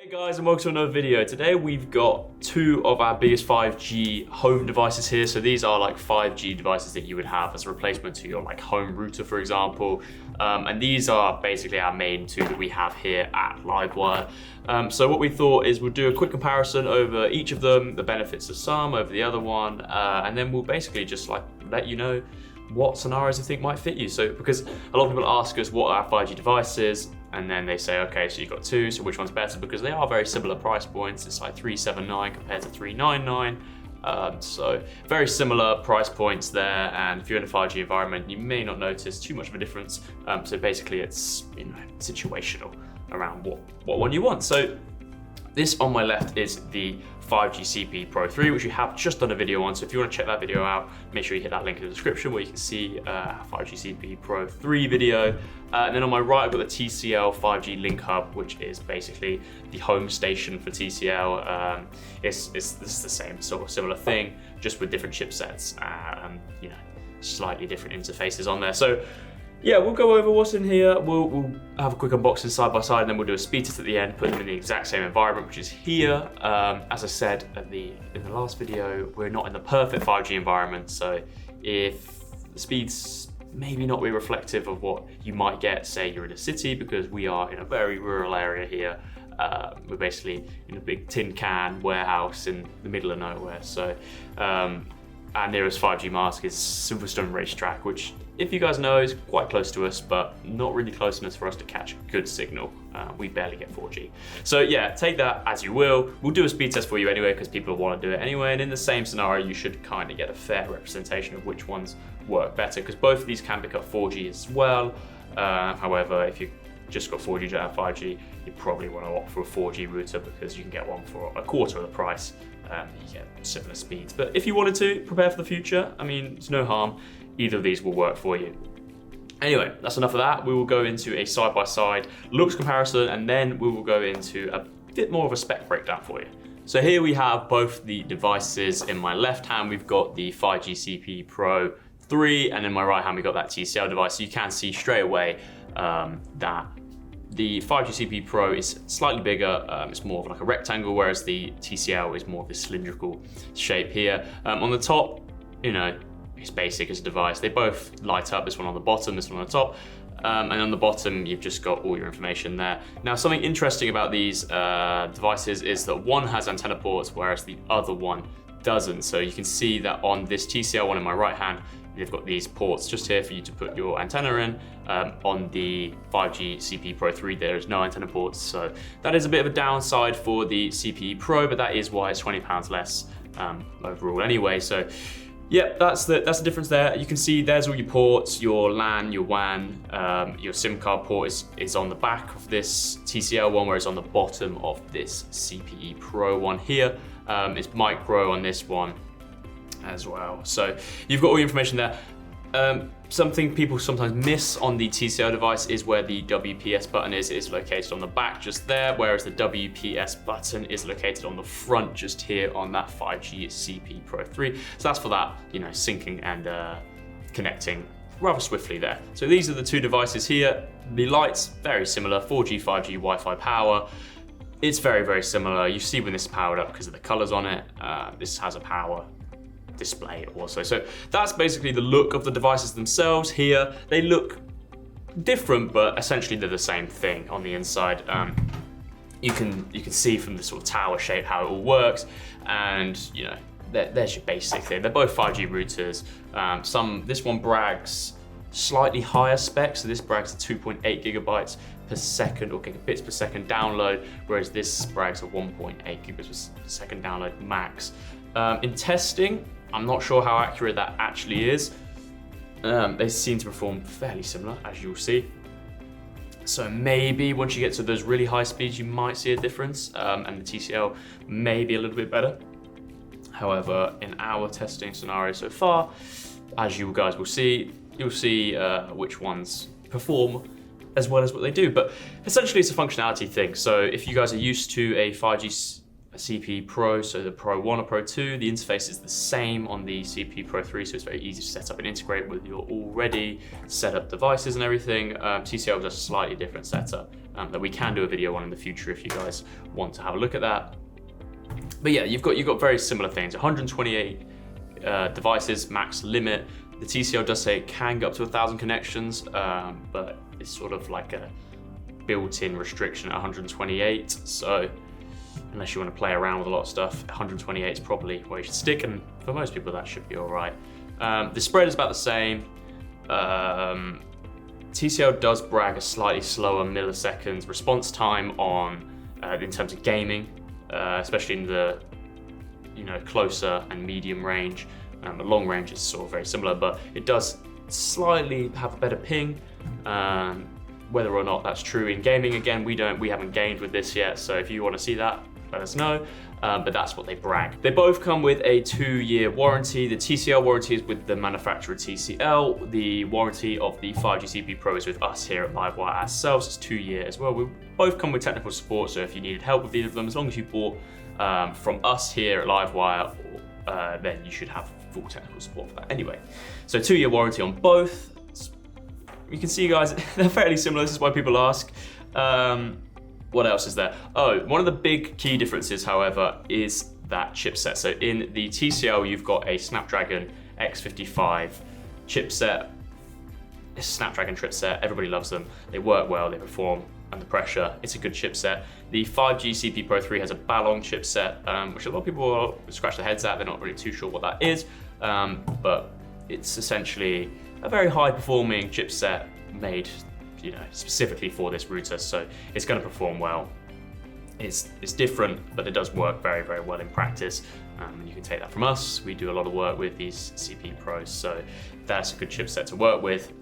Hey guys, and welcome to another video. Today we've got two of our biggest 5G home devices here. So these are like 5G devices that you would have as a replacement to your like home router, for example. And these are basically our main two that we have here at Livewire. So what we thought is we'll do a quick comparison over each of them, the benefits of some over the other one, and then we'll basically just like let you know what scenarios you think might fit you. So because a lot of people ask us what are our 5G devices, and then they say, okay, so you've got two, so which one's better? Because they are very similar price points. It's like $379 compared to $399. So very similar price points there. And if you're in a 5G environment, you may not notice too much of a difference. So basically it's, you know, situational around what one you want. So this on my left is the 5G CPE Pro 3, which we have just done a video on. So if you want to check that video out, make sure you hit that link in the description where you can see 5G CPE Pro 3 video. And then on my right, I've got the TCL 5G LINKHUB, which is basically the home station for TCL. This is the same sort of similar thing, just with different chipsets and you know, slightly different interfaces on there. So yeah, we'll go over what's in here. We'll have a quick unboxing side by side, and then we'll do a speed test at the end, put them in the exact same environment, which is here. As I said in the last video, we're not in the perfect 5G environment, so if the speeds maybe not be reflective of what you might get, say you're in a city, because we are in a very rural area here. We're basically in a big tin can warehouse in the middle of nowhere. So our nearest 5G mask is Silverstone Racetrack, which, if you guys know, is quite close to us, but not really close enough for us to catch a good signal. We barely get 4G. So yeah, take that as you will. We'll do a speed test for you anyway, because people want to do it anyway. And in the same scenario, you should kind of get a fair representation of which ones work better, because both of these can pick up 4G as well. However, if you just got 4G to have 5G, you probably want to opt for a 4G router, because you can get one for a quarter of the price. You get similar speeds. But if you wanted to prepare for the future, I mean, it's no harm. Either of these will work for you. Anyway, that's enough of that. We will go into a side-by-side looks comparison, and then we will go into a bit more of a spec breakdown for you. So here we have both the devices. In my left hand, we've got the 5G CPE Pro 3, and in my right hand, we've got that TCL device. So you can see straight away that the 5G CPE Pro is slightly bigger. It's more of like a rectangle, whereas the TCL is more of this cylindrical shape here. On the top, you know, it's basic as a device. They both light up, this one on the bottom, this one on the top. And on the bottom, you've just got all your information there. Now, something interesting about these devices is that one has antenna ports, whereas the other one doesn't. So you can see that on this TCL one in my right hand, you've got these ports just here for you to put your antenna in. On the 5G CPE Pro 3, there is no antenna ports. So that is a bit of a downside for the CPE Pro, but that is why it's £20 less overall anyway. So yeah, that's the difference there. You can see there's all your ports, your LAN, your WAN, your SIM card port is on the back of this TCL one, whereas on the bottom of this CPE Pro one here, it's micro on this one as well. So you've got all your information there. Something people sometimes miss on the TCL device is where the WPS button is located on the back just there, whereas the WPS button is located on the front just here on that 5G CPE Pro 3. So that's for that, you know, syncing and connecting rather swiftly there. So these are the two devices here. The lights, very similar, 4G, 5G, Wi-Fi power. It's very, very similar. You see when this is powered up because of the colors on it. This has a power display also. So that's basically the look of the devices themselves here. They look different, but essentially they're the same thing on the inside. You can see from the sort of tower shape how it all works, and you know, there's your basic thing. They're both 5G routers. This one brags slightly higher specs, so this brags a 2.8 gigabytes per second or gigabits per second download, whereas this brags a 1.8 gigabits per second download max. In testing, I'm not sure how accurate that actually is. They seem to perform fairly similar, as you'll see. So maybe once you get to those really high speeds, you might see a difference, and the TCL may be a little bit better. However, in our testing scenario so far, as you guys will see, you'll see which ones perform as well as what they do. But essentially, it's a functionality thing. So if you guys are used to a 5G CPE Pro, so the Pro 1 or Pro 2, the interface is the same on the CPE Pro 3, so it's very easy to set up and integrate with your already set up devices and everything. TCL does a slightly different setup, that we can do a video on in the future if you guys want to have a look at that. But yeah, you've got very similar things. 128 devices max limit. The TCL does say it can go up to 1,000 connections, but it's sort of like a built-in restriction at 128. So unless you want to play around with a lot of stuff, 128 is probably where you should stick, and for most people that should be all right. The spread is about the same. TCL does brag a slightly slower milliseconds response time on in terms of gaming, especially in the closer and medium range. The long range is sort of very similar, but it does slightly have a better ping. Whether or not that's true in gaming, again, we haven't gamed with this yet, so if you want to see that, let us know. But that's what they brag. They both come with a 2-year warranty. The TCL warranty is with the manufacturer TCL. The warranty of the 5G CPE Pro is with us here at Livewire ourselves. It's 2 years as well. We both come with technical support, so if you needed help with either of them, as long as you bought from us here at Livewire, then you should have full technical support for that anyway. So 2-year warranty on both. You can see, guys, they're fairly similar. This is why people ask. What else is there? Oh, one of the big key differences, however, is that chipset. So in the TCL, you've got a Snapdragon X55 chipset. It's a Snapdragon chipset. Everybody loves them. They work well. They perform under pressure. It's a good chipset. The 5G CPE Pro 3 has a Balong chipset, which a lot of people will scratch their heads at. They're not really too sure what that is, but it's essentially a very high-performing chipset made, specifically for this router, so it's going to perform well. It's different, but it does work very, very well in practice. And you can take that from us. We do a lot of work with these CPE Pros, so that's a good chipset to work with.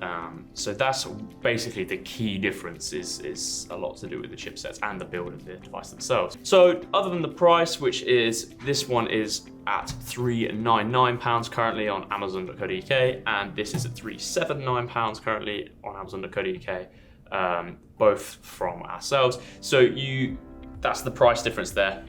So that's basically the key difference, is a lot to do with the chipsets and the build of the device themselves. So other than the price, which is, this one is at £399 currently on Amazon.co.uk, and this is at £379 currently on Amazon.co.uk, both from ourselves. So that's the price difference there.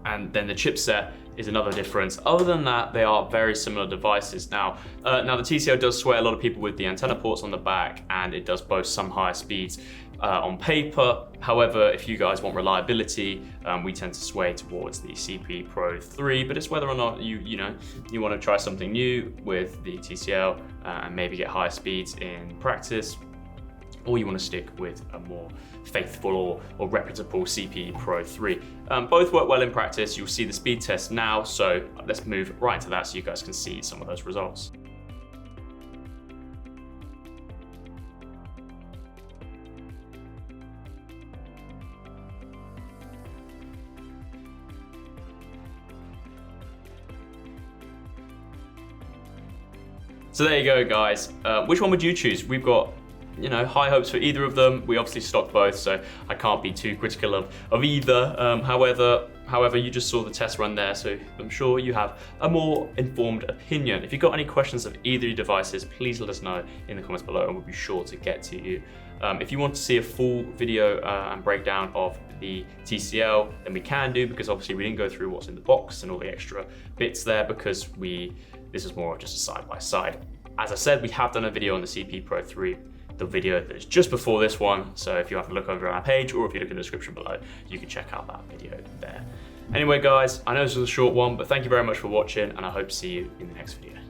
And then the chipset is another difference. Other than that, they are very similar devices. Now the TCL does sway a lot of people with the antenna ports on the back, and it does boast some higher speeds on paper. However, if you guys want reliability, we tend to sway towards the CPE Pro 3, but it's whether or not you want to try something new with the TCL and maybe get higher speeds in practice, or you want to stick with a more faithful or reputable CPE Pro 3. Both work well in practice. You'll see the speed test now, so let's move right into that so you guys can see some of those results. So there you go, guys. Which one would you choose? We've got high hopes for either of them. We obviously stock both, so I can't be too critical of either. However, you just saw the test run there, so I'm sure you have a more informed opinion. If you've got any questions of either your devices, please let us know in the comments below, and we'll be sure to get to you. If you want to see a full video and breakdown of the TCL, then we can do, because obviously we didn't go through what's in the box and all the extra bits there, because this is more just a side-by-side. As I said, we have done a video on the CPE Pro 3, the video that is just before this one, so if you have to look over on our page, or if you look in the description below, you can check out that video there. Anyway, guys, I know this was a short one, but thank you very much for watching, and I hope to see you in the next video.